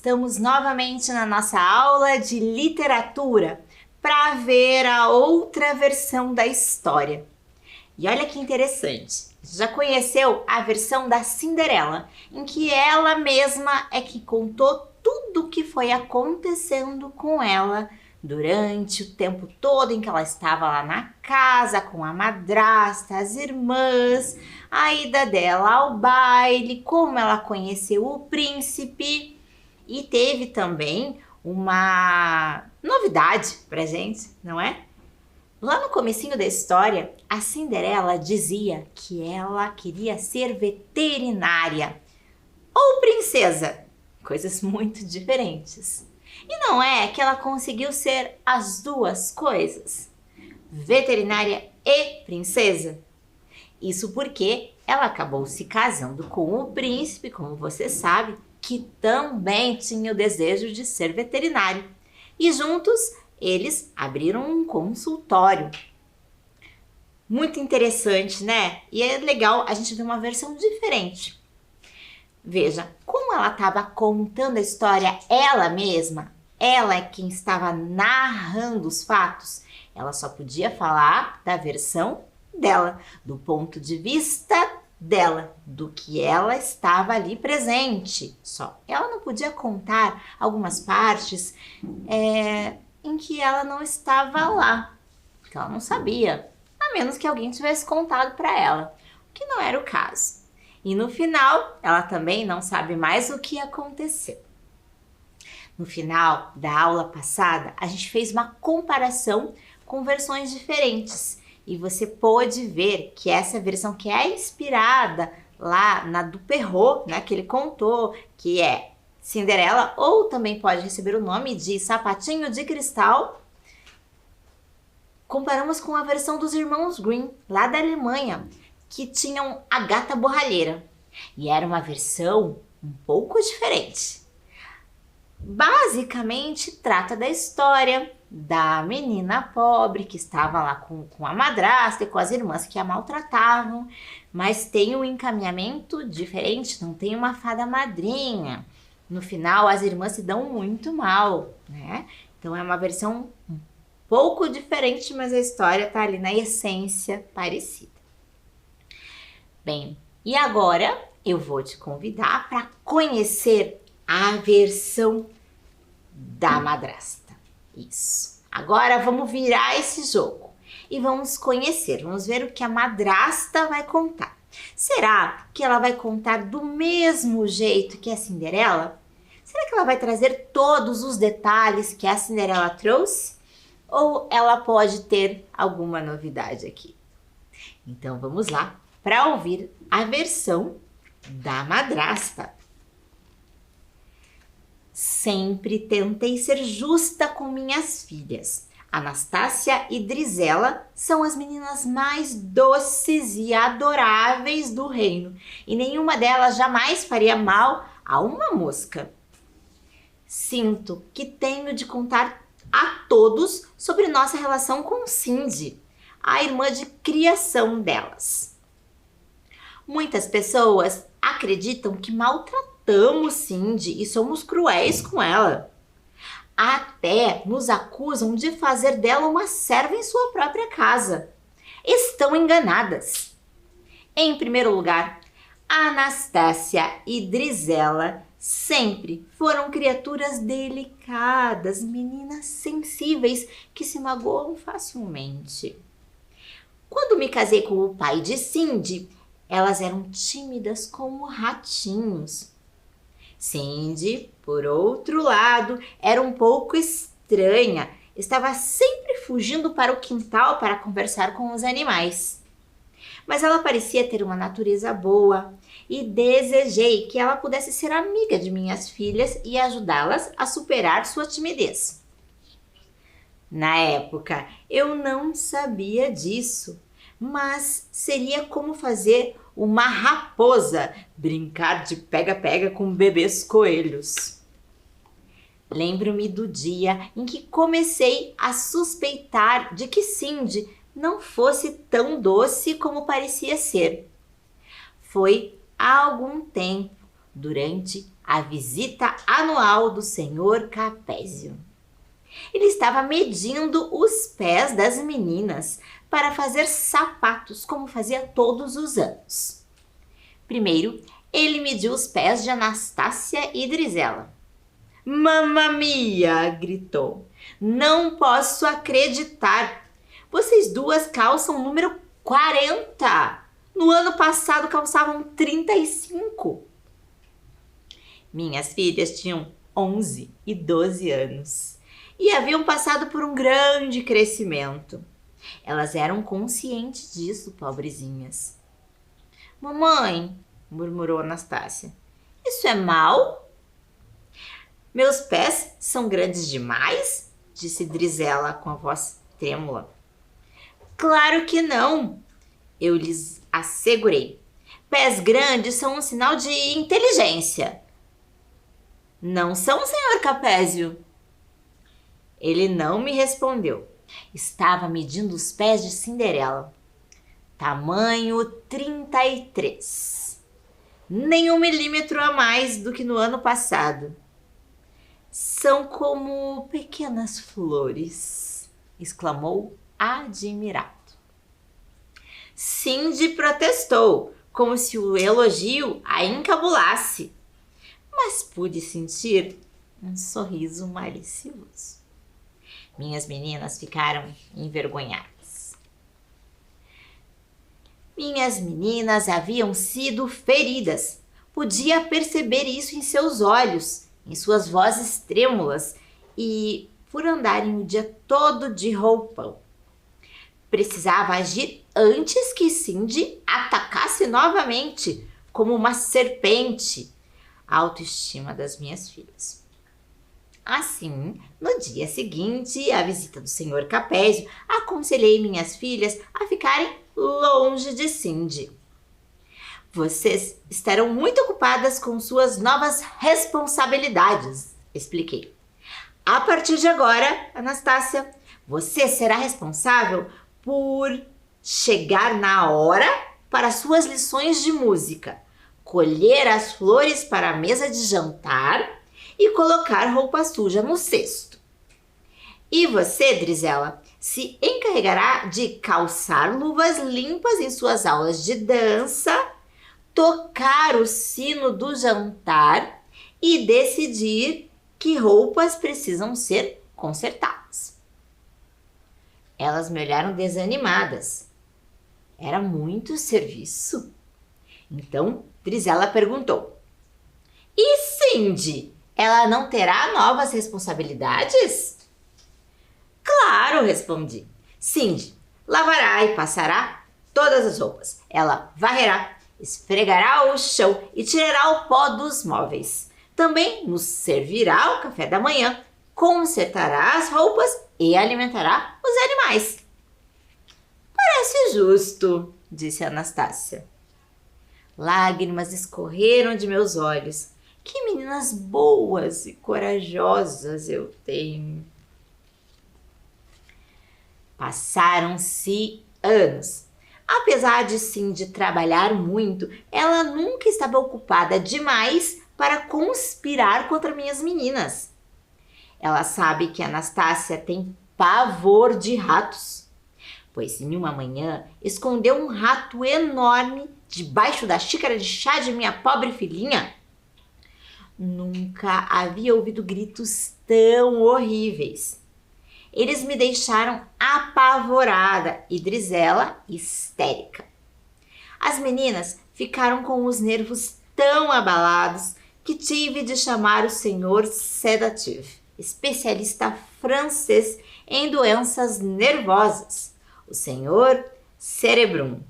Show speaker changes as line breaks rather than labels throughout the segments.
estamos novamente na nossa aula de literatura para ver a outra versão da história. E olha que interessante, já conheceu a versão da Cinderela, em que ela mesma é que contou tudo o que foi acontecendo com ela durante o tempo todo em que ela estava lá na casa com a madrasta, as irmãs, a ida dela ao baile, como ela conheceu o príncipe. E teve também uma novidade pra gente, não é? Lá no comecinho da história, a Cinderela dizia que ela queria ser veterinária ou princesa, coisas muito diferentes. E não é que ela conseguiu ser as duas coisas, veterinária e princesa? Isso porque ela acabou se casando com o príncipe, como você sabe, que também tinha o desejo de ser veterinário. E juntos eles abriram um consultório. Muito interessante, né? E é legal a gente ver uma versão diferente. Veja, como ela estava contando a história ela mesma, ela é quem estava narrando os fatos, ela só podia falar da versão dela, do ponto de vista dela, do que ela estava ali presente. Só ela não podia contar algumas partes em que ela não estava lá, que ela não sabia, a menos que alguém tivesse contado para ela, o que não era o caso. E no final, ela também não sabe mais o que aconteceu. No final da aula passada, a gente fez uma comparação com versões diferentes e você pôde ver que essa versão que é inspirada lá na do Perrault, né, que ele contou, que é Cinderela, ou também pode receber o nome de Sapatinho de Cristal, comparamos com a versão dos irmãos Grimm, lá da Alemanha, que tinham a Gata Borralheira. E era uma versão um pouco diferente. Basicamente, trata da história da menina pobre que estava lá com a madrasta e com as irmãs que a maltratavam, mas tem um encaminhamento diferente, não tem uma fada madrinha. No final, as irmãs se dão muito mal, né? Então, é uma versão um pouco diferente, mas a história está ali na essência parecida. Bem, e agora eu vou te convidar para conhecer a versão da madrasta. Isso. Agora vamos virar esse jogo e vamos conhecer, vamos ver o que a madrasta vai contar. Será que ela vai contar do mesmo jeito que a Cinderela? Será que ela vai trazer todos os detalhes que a Cinderela trouxe? Ou ela pode ter alguma novidade aqui? Então vamos lá para ouvir a versão da madrasta. Sempre tentei ser justa com minhas filhas. Anastácia e Drizella são as meninas mais doces e adoráveis do reino, e nenhuma delas jamais faria mal a uma mosca. Sinto que tenho de contar a todos sobre nossa relação com Cindy, a irmã de criação delas. Muitas pessoas acreditam que maltratamos Cindy e somos cruéis com ela. Até nos acusam de fazer dela uma serva em sua própria casa. Estão enganadas. Em primeiro lugar, Anastácia e Drizella sempre foram criaturas delicadas, meninas sensíveis que se magoam facilmente. Quando me casei com o pai de Cindy, elas eram tímidas como ratinhos. Cindy, por outro lado, era um pouco estranha. Estava sempre fugindo para o quintal para conversar com os animais. Mas ela parecia ter uma natureza boa e desejei que ela pudesse ser amiga de minhas filhas e ajudá-las a superar sua timidez. Na época, eu não sabia disso, mas seria como fazer uma raposa brincar de pega-pega com bebês coelhos. Lembro-me do dia em que comecei a suspeitar de que Cindy não fosse tão doce como parecia ser. Foi há algum tempo, durante a visita anual do senhor Capésio. Ele estava medindo os pés das meninas para fazer sapatos, como fazia todos os anos. Primeiro, ele mediu os pés de Anastácia e Drizella. Mamma mia! Gritou. Não posso acreditar! Vocês duas calçam número 40! No ano passado calçavam 35! Minhas filhas tinham 11 e 12 anos e haviam passado por um grande crescimento. Elas eram conscientes disso, pobrezinhas. Mamãe, murmurou Anastácia, isso é mal? Meus pés são grandes demais? Disse Drizella com a voz trêmula. Claro que não, eu lhes assegurei. Pés grandes são um sinal de inteligência. Não são, senhor Capésio? Ele não me respondeu. Estava medindo os pés de Cinderela. Tamanho 33. Nem 1 milímetro a mais do que no ano passado. São como pequenas flores, exclamou admirado. Cindy protestou, como se o elogio a encabulasse, mas pude sentir um sorriso malicioso. Minhas meninas ficaram envergonhadas. Minhas meninas haviam sido feridas. Podia perceber isso em seus olhos, em suas vozes trêmulas e por andarem o dia todo de roupão. Precisava agir antes que Cindy atacasse novamente, como uma serpente, a autoestima das minhas filhas. Assim, no dia seguinte, à visita do senhor Capésio, aconselhei minhas filhas a ficarem longe de Cindy. Vocês estarão muito ocupadas com suas novas responsabilidades, expliquei. A partir de agora, Anastácia, você será responsável por chegar na hora para suas lições de música, colher as flores para a mesa de jantar e colocar roupa suja no cesto. E você, Drizella, se encarregará de calçar luvas limpas em suas aulas de dança, tocar o sino do jantar e decidir que roupas precisam ser consertadas. Elas me olharam desanimadas. Era muito serviço. Então, Drizella perguntou: E Cindy, ela não terá novas responsabilidades? Claro, respondi. Cindy lavará e passará todas as roupas. Ela varrerá, esfregará o chão e tirará o pó dos móveis. Também nos servirá o café da manhã, consertará as roupas e alimentará os animais. Parece justo, disse Anastácia. Lágrimas escorreram de meus olhos. Que meninas boas e corajosas eu tenho. Passaram-se anos. Apesar de Cindy trabalhar muito, ela nunca estava ocupada demais para conspirar contra minhas meninas. Ela sabe que Anastácia tem pavor de ratos, pois em uma manhã escondeu um rato enorme debaixo da xícara de chá de minha pobre filhinha. Nunca havia ouvido gritos tão horríveis. Eles me deixaram apavorada e Drizella histérica. As meninas ficaram com os nervos tão abalados que tive de chamar o senhor Sedative, especialista francês em doenças nervosas, o senhor Cerebrum,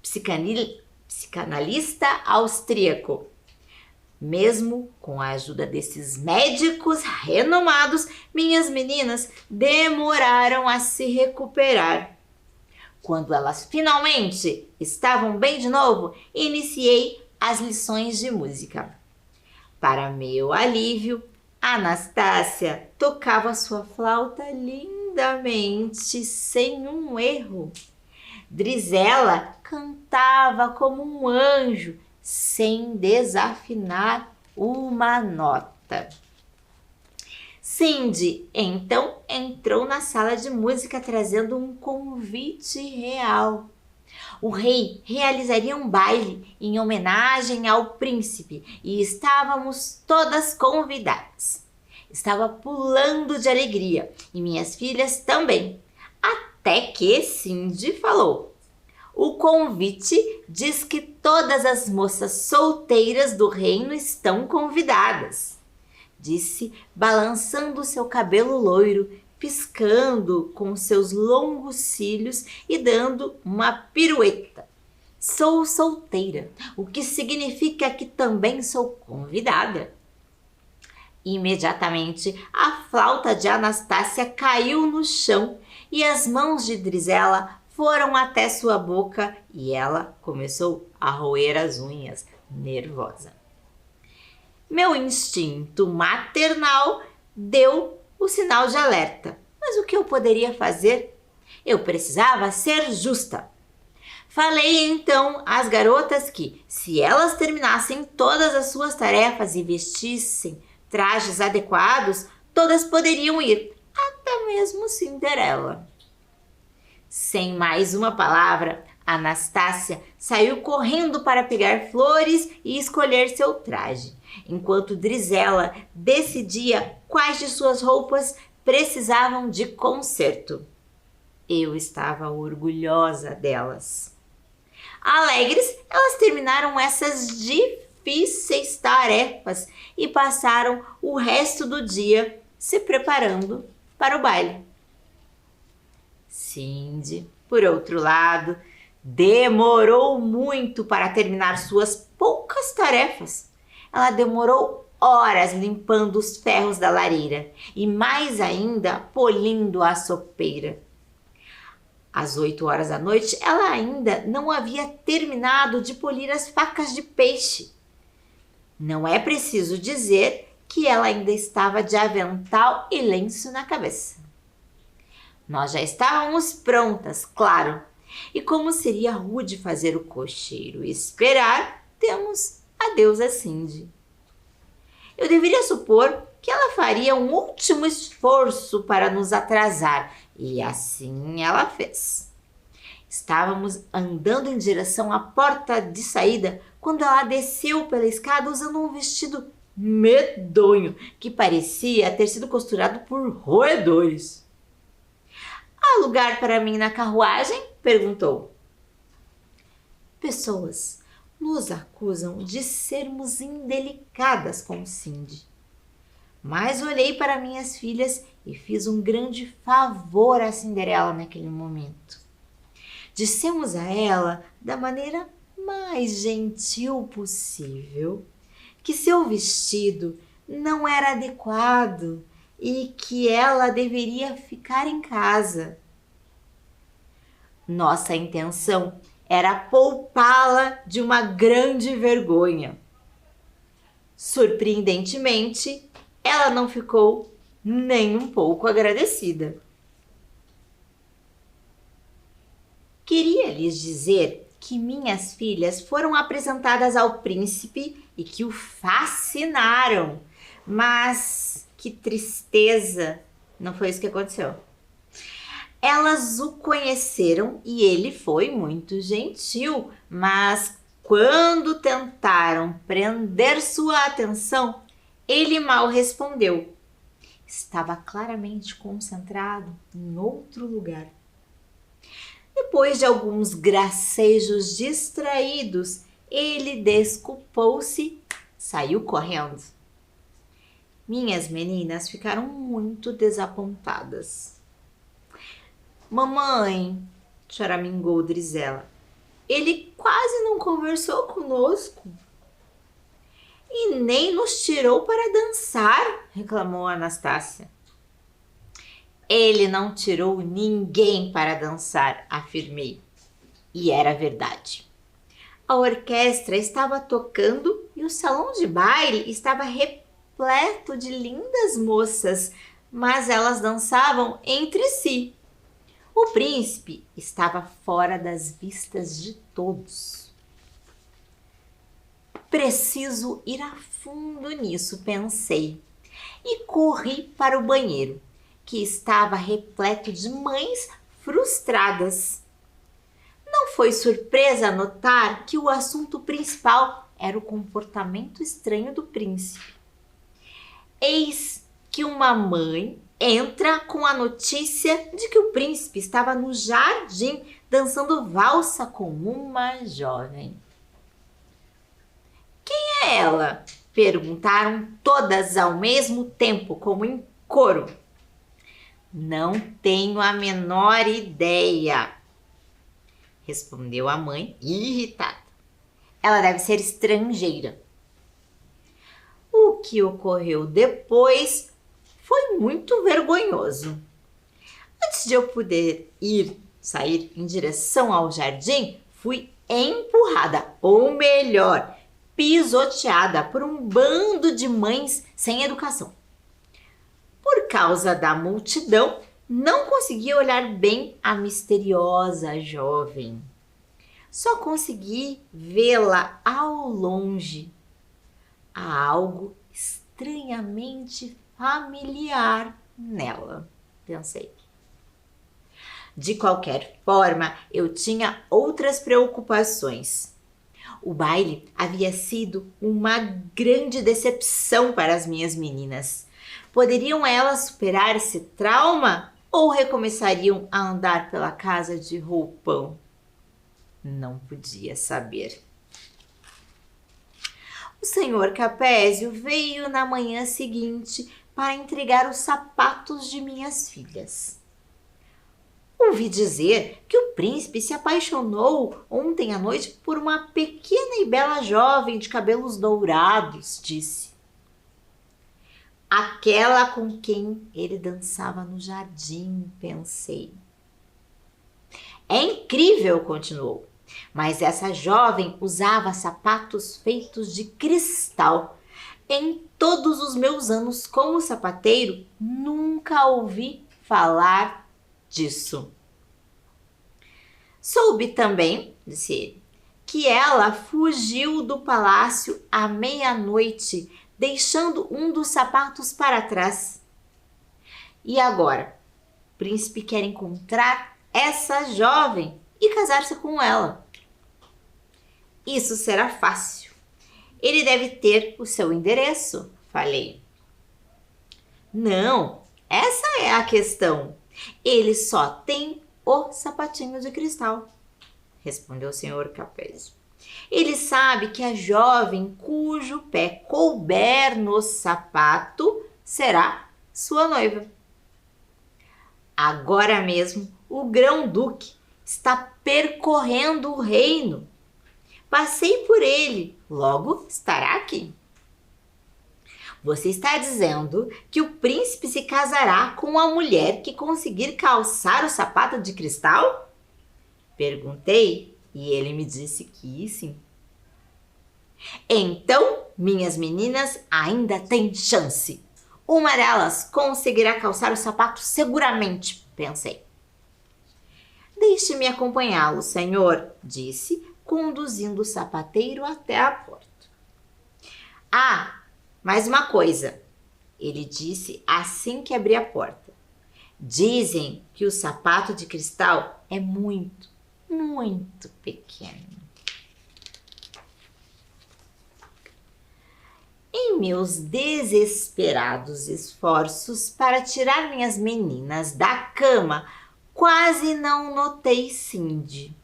psicanalista austríaco. Mesmo com a ajuda desses médicos renomados, minhas meninas demoraram a se recuperar. Quando elas finalmente estavam bem de novo, iniciei as lições de música. Para meu alívio, Anastácia tocava sua flauta lindamente, sem um erro. Drizella cantava como um anjo, sem desafinar uma nota. Cindy então entrou na sala de música trazendo um convite real. O rei realizaria um baile em homenagem ao príncipe e estávamos todas convidadas. Estava pulando de alegria e minhas filhas também, até que Cindy falou: o convite diz que todas as moças solteiras do reino estão convidadas, disse, balançando seu cabelo loiro, piscando com seus longos cílios e dando uma pirueta. Sou solteira, o que significa que também sou convidada. Imediatamente, a flauta de Anastácia caiu no chão e as mãos de Drizella foram até sua boca e ela começou a roer as unhas, nervosa. Meu instinto maternal deu o sinal de alerta. Mas o que eu poderia fazer? Eu precisava ser justa. Falei então às garotas que, se elas terminassem todas as suas tarefas e vestissem trajes adequados, todas poderiam ir, até mesmo Cinderela. Sem mais uma palavra, Anastácia saiu correndo para pegar flores e escolher seu traje, enquanto Drizella decidia quais de suas roupas precisavam de conserto. Eu estava orgulhosa delas. Alegres, elas terminaram essas difíceis tarefas e passaram o resto do dia se preparando para o baile. Cindy, por outro lado, demorou muito para terminar suas poucas tarefas. Ela demorou horas limpando os ferros da lareira e mais ainda polindo a sopeira. Às 8 horas da noite, ela ainda não havia terminado de polir as facas de peixe. Não é preciso dizer que ela ainda estava de avental e lenço na cabeça. Nós já estávamos prontas, claro, e como seria rude fazer o cocheiro e esperar, temos a deusa Cindy. Eu deveria supor que ela faria um último esforço para nos atrasar, e assim ela fez. Estávamos andando em direção à porta de saída quando ela desceu pela escada usando um vestido medonho que parecia ter sido costurado por roedores. Há lugar para mim na carruagem? Perguntou. Pessoas nos acusam de sermos indelicadas com Cindy. Mas olhei para minhas filhas e fiz um grande favor a Cinderela naquele momento. Dissemos a ela, da maneira mais gentil possível, que seu vestido não era adequado e que ela deveria ficar em casa. Nossa intenção era poupá-la de uma grande vergonha. Surpreendentemente, ela não ficou nem um pouco agradecida. Queria lhes dizer que minhas filhas foram apresentadas ao príncipe e que o fascinaram, mas que tristeza, não foi isso que aconteceu. Elas o conheceram e ele foi muito gentil, mas quando tentaram prender sua atenção, ele mal respondeu. Estava claramente concentrado em outro lugar. Depois de alguns gracejos distraídos, ele desculpou-se e saiu correndo. Minhas meninas ficaram muito desapontadas. Mamãe, choramingou Drizella, ele quase não conversou conosco. E nem nos tirou para dançar, reclamou Anastácia. Ele não tirou ninguém para dançar, afirmei. E era verdade. A orquestra estava tocando e o salão de baile estava repleto de lindas moças, mas elas dançavam entre si. O príncipe estava fora das vistas de todos. Preciso ir a fundo nisso, pensei. E corri para o banheiro, que estava repleto de mães frustradas. Não foi surpresa notar que o assunto principal era o comportamento estranho do príncipe. Eis que uma mãe entra com a notícia de que o príncipe estava no jardim dançando valsa com uma jovem. Quem é ela? Perguntaram todas ao mesmo tempo, como em coro. Não tenho a menor ideia, respondeu a mãe, irritada. Ela deve ser estrangeira. O que ocorreu depois foi muito vergonhoso. Antes de eu poder sair em direção ao jardim, fui empurrada, ou melhor, pisoteada por um bando de mães sem educação. Por causa da multidão, não consegui olhar bem a misteriosa jovem. Só consegui vê-la ao longe. Há algo estranhamente familiar nela, pensei. De qualquer forma, eu tinha outras preocupações. O baile havia sido uma grande decepção para as minhas meninas. Poderiam elas superar esse trauma ou recomeçariam a andar pela casa de roupão? Não podia saber. O senhor Capésio veio na manhã seguinte para entregar os sapatos de minhas filhas. Ouvi dizer que o príncipe se apaixonou ontem à noite por uma pequena e bela jovem de cabelos dourados, disse. Aquela com quem ele dançava no jardim, pensei. É incrível, continuou, mas essa jovem usava sapatos feitos de cristal. Em todos os meus anos como sapateiro, nunca ouvi falar disso. Soube também, disse ele, que ela fugiu do palácio à meia-noite, deixando um dos sapatos para trás. E agora? O príncipe quer encontrar essa jovem e casar-se com ela. Isso será fácil. Ele deve ter o seu endereço, falei. Não, essa é a questão. Ele só tem o sapatinho de cristal, respondeu o senhor Capésio. Ele sabe que a jovem cujo pé couber no sapato será sua noiva. Agora mesmo, o grão-duque está percorrendo o reino. Passei por ele, logo estará aqui. Você está dizendo que o príncipe se casará com a mulher que conseguir calçar o sapato de cristal? Perguntei e ele me disse que sim. Então, minhas meninas ainda têm chance. Uma delas conseguirá calçar o sapato seguramente, pensei. Deixe-me acompanhá-lo, senhor, disse, conduzindo o sapateiro até a porta. Ah, mais uma coisa, ele disse assim que abri a porta. Dizem que o sapato de cristal é muito, muito pequeno. Em meus desesperados esforços para tirar minhas meninas da cama, quase não notei Cindy.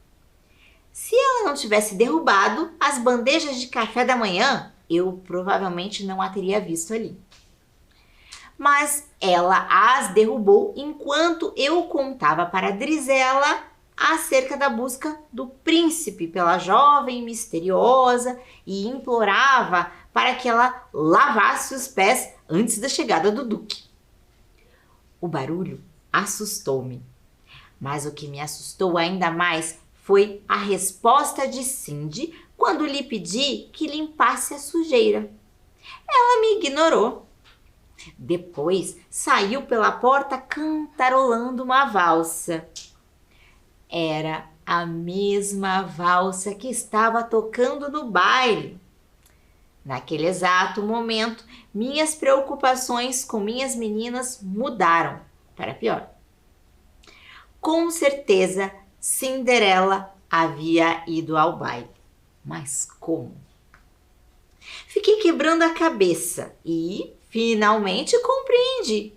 Se ela não tivesse derrubado as bandejas de café da manhã, eu provavelmente não a teria visto ali. Mas ela as derrubou enquanto eu contava para Drizella acerca da busca do príncipe pela jovem misteriosa e implorava para que ela lavasse os pés antes da chegada do duque. O barulho assustou-me, mas o que me assustou ainda mais foi a resposta de Cindy quando lhe pedi que limpasse a sujeira. Ela me ignorou. Depois saiu pela porta cantarolando uma valsa. Era a mesma valsa que estava tocando no baile. Naquele exato momento, minhas preocupações com minhas meninas mudaram para pior. Com certeza, Cinderela havia ido ao baile. Mas como? Fiquei quebrando a cabeça e, finalmente, compreendi.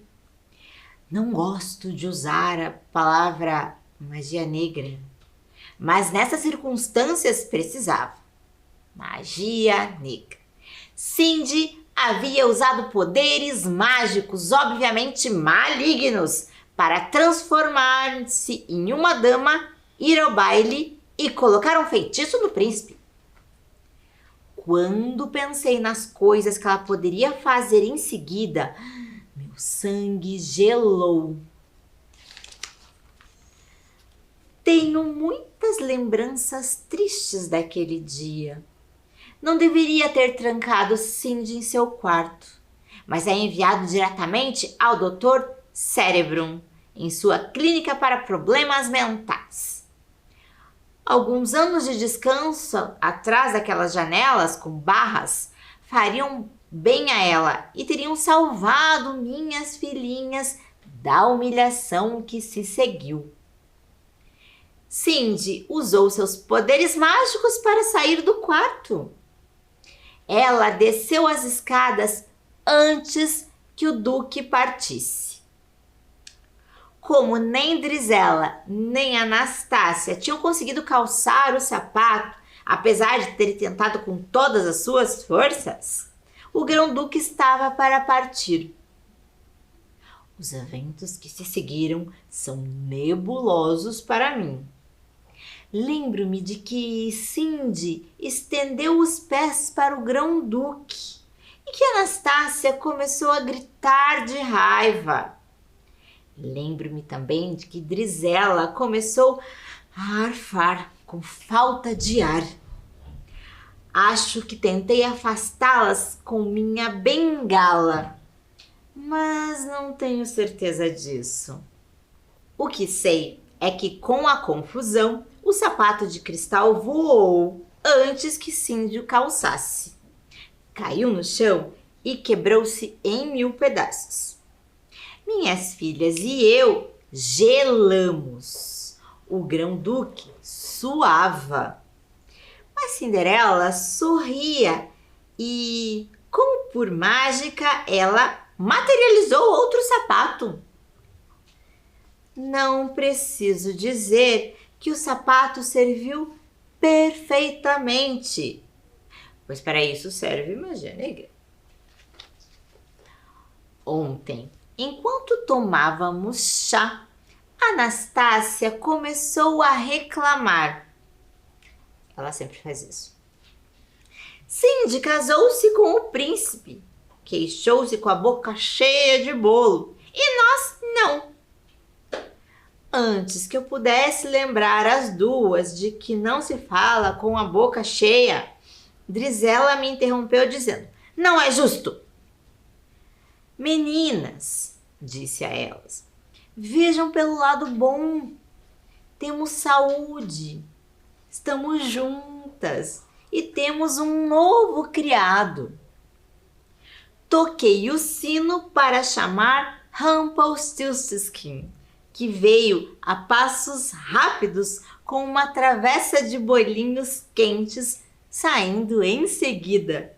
Não gosto de usar a palavra magia negra, mas nessas circunstâncias precisava. Magia negra. Cindy havia usado poderes mágicos, obviamente malignos, para transformar-se em uma dama, ir ao baile e colocar um feitiço no príncipe. Quando pensei nas coisas que ela poderia fazer em seguida, meu sangue gelou. Tenho muitas lembranças tristes daquele dia. Não deveria ter trancado Cindy em seu quarto, mas é enviado diretamente ao Dr. Cerebrum, em sua clínica para problemas mentais. Alguns anos de descanso atrás daquelas janelas com barras fariam bem a ela e teriam salvado minhas filhinhas da humilhação que se seguiu. Cindy usou seus poderes mágicos para sair do quarto. Ela desceu as escadas antes que o Duque partisse. Como nem Drizella nem Anastácia tinham conseguido calçar o sapato, apesar de ter tentado com todas as suas forças, o Grão-Duque estava para partir. Os eventos que se seguiram são nebulosos para mim. Lembro-me de que Cindy estendeu os pés para o Grão-Duque e que Anastácia começou a gritar de raiva. Lembro-me também de que Drizella começou a arfar com falta de ar. Acho que tentei afastá-las com minha bengala, mas não tenho certeza disso. O que sei é que com a confusão, o sapato de cristal voou antes que Cindy o calçasse. Caiu no chão e quebrou-se em 1000 pedaços. Minhas filhas e eu gelamos. O Grão-Duque suava. Mas Cinderela sorria e, como por mágica, ela materializou outro sapato. Não preciso dizer que o sapato serviu perfeitamente, pois para isso serve magia negra. Ontem, enquanto tomávamos chá, Anastácia começou a reclamar. Ela sempre faz isso. Cindy casou-se com o príncipe, queixou-se com a boca cheia de bolo, e nós não. Antes que eu pudesse lembrar as duas de que não se fala com a boca cheia, Drizella me interrompeu dizendo: "Não é justo!" "Meninas", disse a elas, "vejam pelo lado bom. Temos saúde, estamos juntas e temos um novo criado." Toquei o sino para chamar Rumpelstiltskin, que veio a passos rápidos com uma travessa de bolinhos quentes saindo em seguida.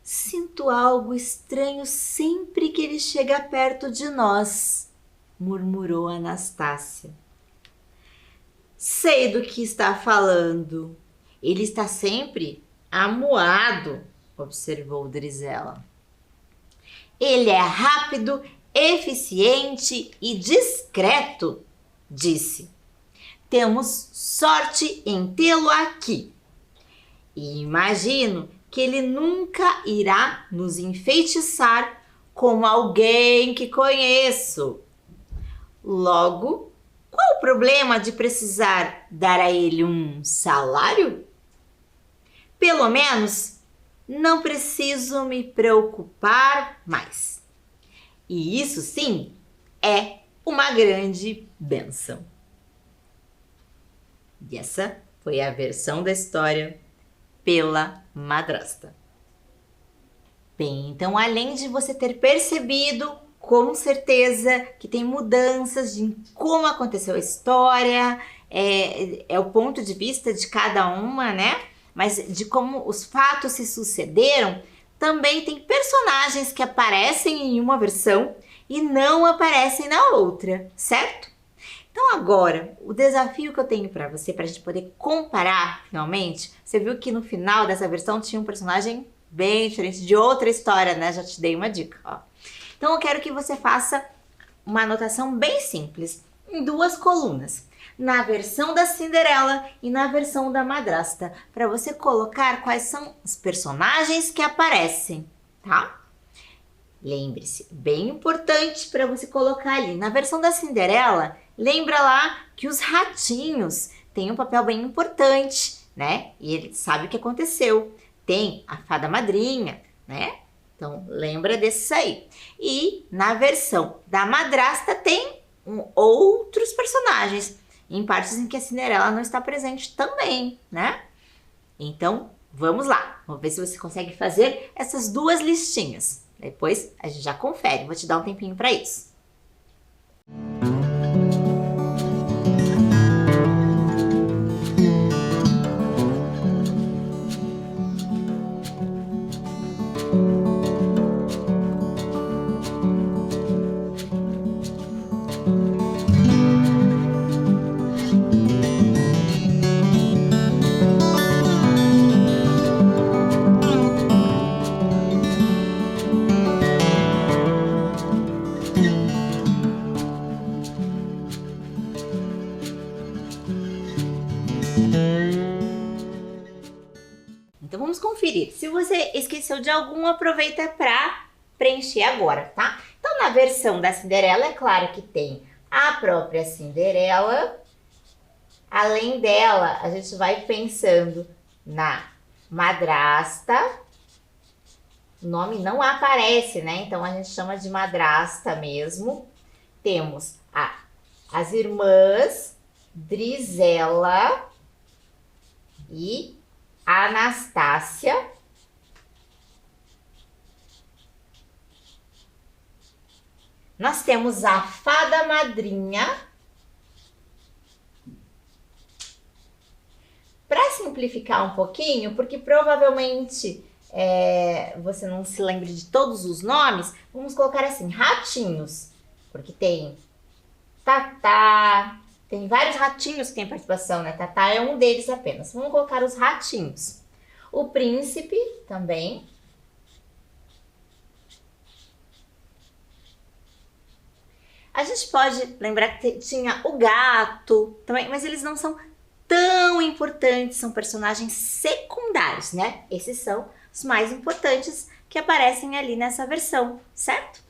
"Sinto algo estranho sempre que ele chega perto de nós", murmurou Anastácia. "Sei do que está falando. Ele está sempre amuado", observou Drizella. "Ele é rápido, eficiente e discreto", disse. "Temos sorte em tê-lo aqui. E imagino que ele nunca irá nos enfeitiçar como alguém que conheço. Logo, qual o problema de precisar dar a ele um salário? Pelo menos, não preciso me preocupar mais. E isso sim é uma grande bênção." E essa foi a versão da história pela madrasta. Bem, então além de você ter percebido com certeza que tem mudanças de como aconteceu a história, é o ponto de vista de cada uma, né? Mas de como os fatos se sucederam, também tem personagens que aparecem em uma versão e não aparecem na outra, certo? Então agora, o desafio que eu tenho para você, para a gente poder comparar finalmente, você viu que no final dessa versão tinha um personagem bem diferente de outra história, né? Já te dei uma dica, ó. Então eu quero que você faça uma anotação bem simples, em 2 colunas, na versão da Cinderela e na versão da madrasta, para você colocar quais são os personagens que aparecem, tá? Lembre-se, bem importante para você colocar ali. Na versão da Cinderela, lembra lá que os ratinhos têm um papel bem importante, né? E ele sabe o que aconteceu. Tem a fada madrinha, né? Então, lembra desses aí. E na versão da madrasta tem outros personagens, em partes em que a Cinderela não está presente também, né? Então, vamos lá. Vamos ver se você consegue fazer essas 2 listinhas. Depois a gente já confere. Vou te dar um tempinho para isso. Então vamos conferir. Se você esqueceu de algum, aproveita para preencher agora, tá? Então na versão da Cinderela, é claro que tem a própria Cinderela. Além dela, a gente vai pensando na madrasta. O nome não aparece, né? Então a gente chama de madrasta mesmo. Temos as irmãs Drizella e Anastácia. Nós temos a fada madrinha. Para simplificar um pouquinho, porque provavelmente você não se lembre de todos os nomes, vamos colocar assim, ratinhos. Porque tem Tatá, tem vários ratinhos que tem participação, né? Tatá é um deles apenas. Vamos colocar os ratinhos. O príncipe também. A gente pode lembrar que tinha o gato também, mas eles não são tão importantes, são personagens secundários, né? Esses são os mais importantes que aparecem ali nessa versão, certo?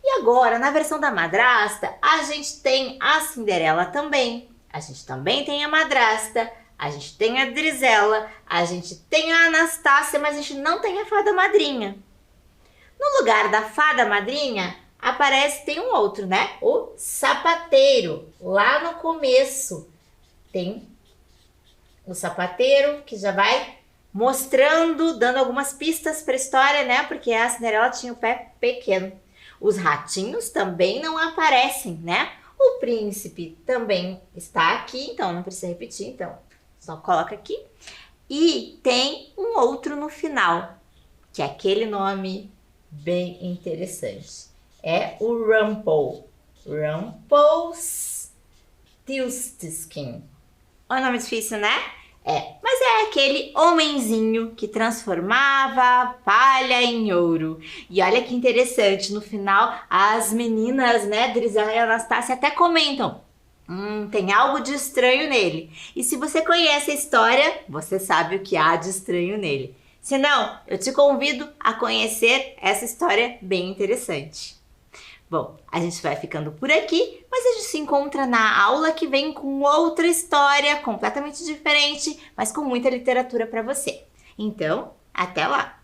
E agora, na versão da madrasta, a gente tem a Cinderela também, a gente também tem a madrasta, a gente tem a Drizella, a gente tem a Anastácia, mas a gente não tem a fada madrinha. No lugar da fada madrinha, tem um outro, né? O sapateiro, lá no começo. Tem o sapateiro, que já vai mostrando, dando algumas pistas para a história, né? Porque a Cinderela tinha o pé pequeno. Os ratinhos também não aparecem, né? O príncipe também está aqui, então não precisa repetir, então só coloca aqui. E tem um outro no final, que é aquele nome bem interessante. É o Rumple. Rumpelstiltskin. Olha o nome difícil, né? Mas é aquele homenzinho que transformava palha em ouro. E olha que interessante, no final as meninas, né, Drizella e Anastácia até comentam, tem algo de estranho nele. E se você conhece a história, você sabe o que há de estranho nele. Se não, eu te convido a conhecer essa história bem interessante. Bom, a gente vai ficando por aqui, mas a gente se encontra na aula que vem com outra história completamente diferente, mas com muita literatura para você. Então, até lá!